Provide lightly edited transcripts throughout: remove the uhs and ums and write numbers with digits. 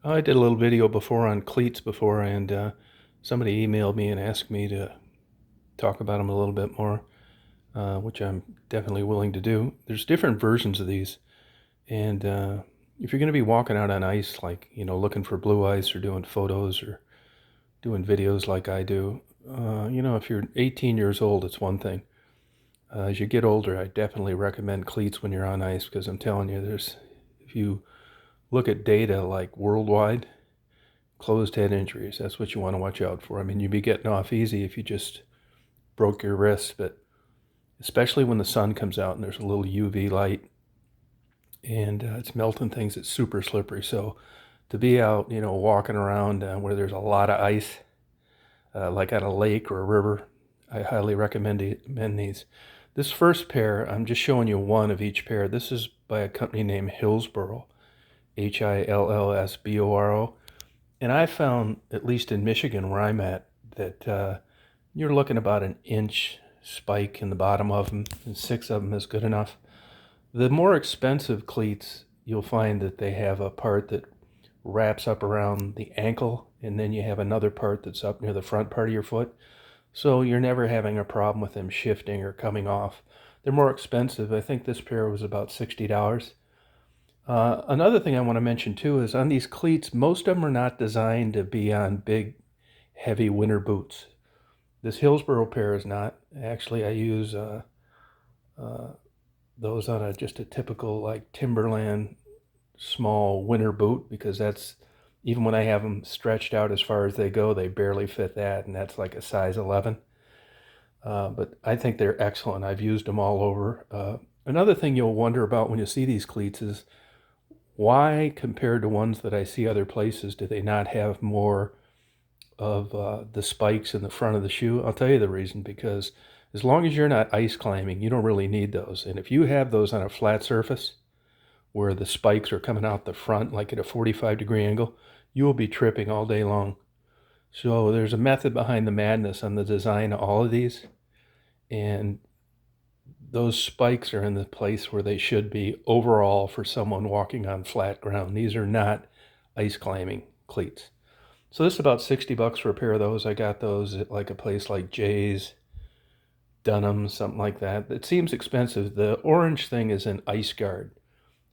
I did a little video before on cleats before, and somebody emailed me and asked me to talk about them a little bit more, which I'm definitely willing to do. There's different versions of these, and if you're going to be walking out on ice, like, looking for blue ice or doing photos or doing videos like I do, if you're 18 years old, it's one thing. As you get older, I definitely recommend cleats when you're on ice, because I'm telling you, if you look at data like worldwide, closed head injuries, that's what you want to watch out for. I mean, you'd be getting off easy if you just broke your wrist, but especially when the sun comes out and there's a little UV light and it's melting things, it's super slippery. So to be out, walking around where there's a lot of ice, like at a lake or a river, I highly recommend these. This first pair, I'm just showing you one of each pair. This is by a company named Hillsboro, Hillsboro. And I found, at least in Michigan where I'm at, that you're looking about an inch spike in the bottom of them, and 6 of them is good enough. The more expensive cleats, you'll find that they have a part that wraps up around the ankle, and then you have another part that's up near the front part of your foot. So you're never having a problem with them shifting or coming off. They're more expensive. I think this pair was about $60. Another thing I want to mention too is on these cleats, most of them are not designed to be on big, heavy winter boots. This Hillsboro pair is not. Actually, I use those on just a typical like Timberland small winter boot, because that's, even when I have them stretched out as far as they go, they barely fit that, and that's like a size 11. But I think they're excellent. I've used them all over. Another thing you'll wonder about when you see these cleats is, why, compared to ones that I see other places, do they not have more of the spikes in the front of the shoe? I'll tell you the reason: because as long as you're not ice climbing, you don't really need those. And if you have those on a flat surface where the spikes are coming out the front, like at a 45-degree angle, you will be tripping all day long. So there's a method behind the madness on the design of all of these, and those spikes are in the place where they should be overall for someone walking on flat ground. These are not ice climbing cleats. So this is about $60 for a pair of those. I got those at like a place like Jay's, Dunham, something like that. It seems expensive. The orange thing is an ice guard.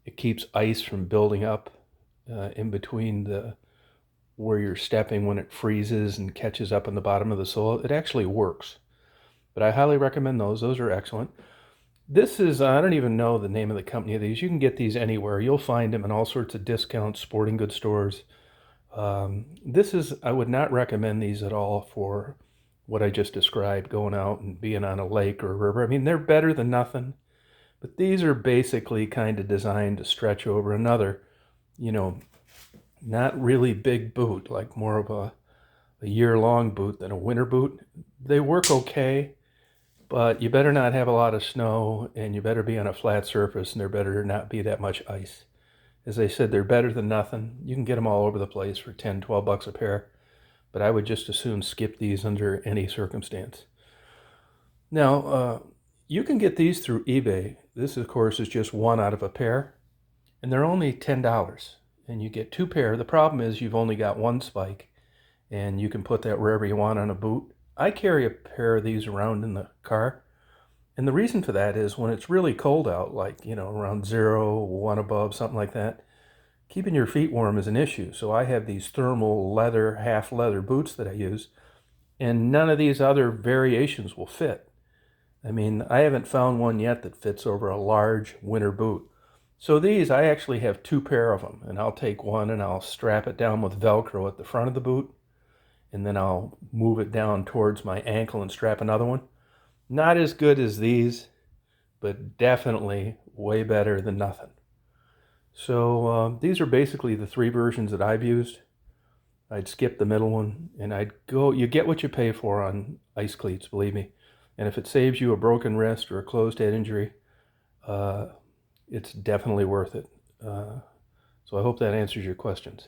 It keeps ice from building up in between where you're stepping when it freezes and catches up on the bottom of the sole. It actually works. But I highly recommend those. Those are excellent. This is, I don't even know the name of the company of these. You can get these anywhere. You'll find them in all sorts of discount sporting goods stores. I would not recommend these at all for what I just described, going out and being on a lake or a river. I mean, they're better than nothing, but these are basically kind of designed to stretch over another, not really big boot, like more of a year-long boot than a winter boot. They work okay, but you better not have a lot of snow, and you better be on a flat surface, and there better not be that much ice. As I said, they're better than nothing. You can get them all over the place for 10, 12 bucks a pair, but I would just as soon skip these under any circumstance. Now, you can get these through eBay. This, of course, is just one out of a pair, and they're only $10, and you get 2 pair. The problem is you've only got 1 spike, and you can put that wherever you want on a boot. I carry a pair of these around in the car, and the reason for that is when it's really cold out, like, around 0, 1 above, something like that, keeping your feet warm is an issue. So I have these thermal leather, half leather boots that I use, and none of these other variations will fit. I mean, I haven't found one yet that fits over a large winter boot. So these, I actually have 2 pair of them, and I'll take one and I'll strap it down with Velcro at the front of the boot, and then I'll move it down towards my ankle and strap another one. Not as good as these, but definitely way better than nothing. So these are basically the 3 versions that I've used. I'd skip the middle one, and you get what you pay for on ice cleats, believe me. And if it saves you a broken wrist or a closed head injury, it's definitely worth it. So I hope that answers your questions.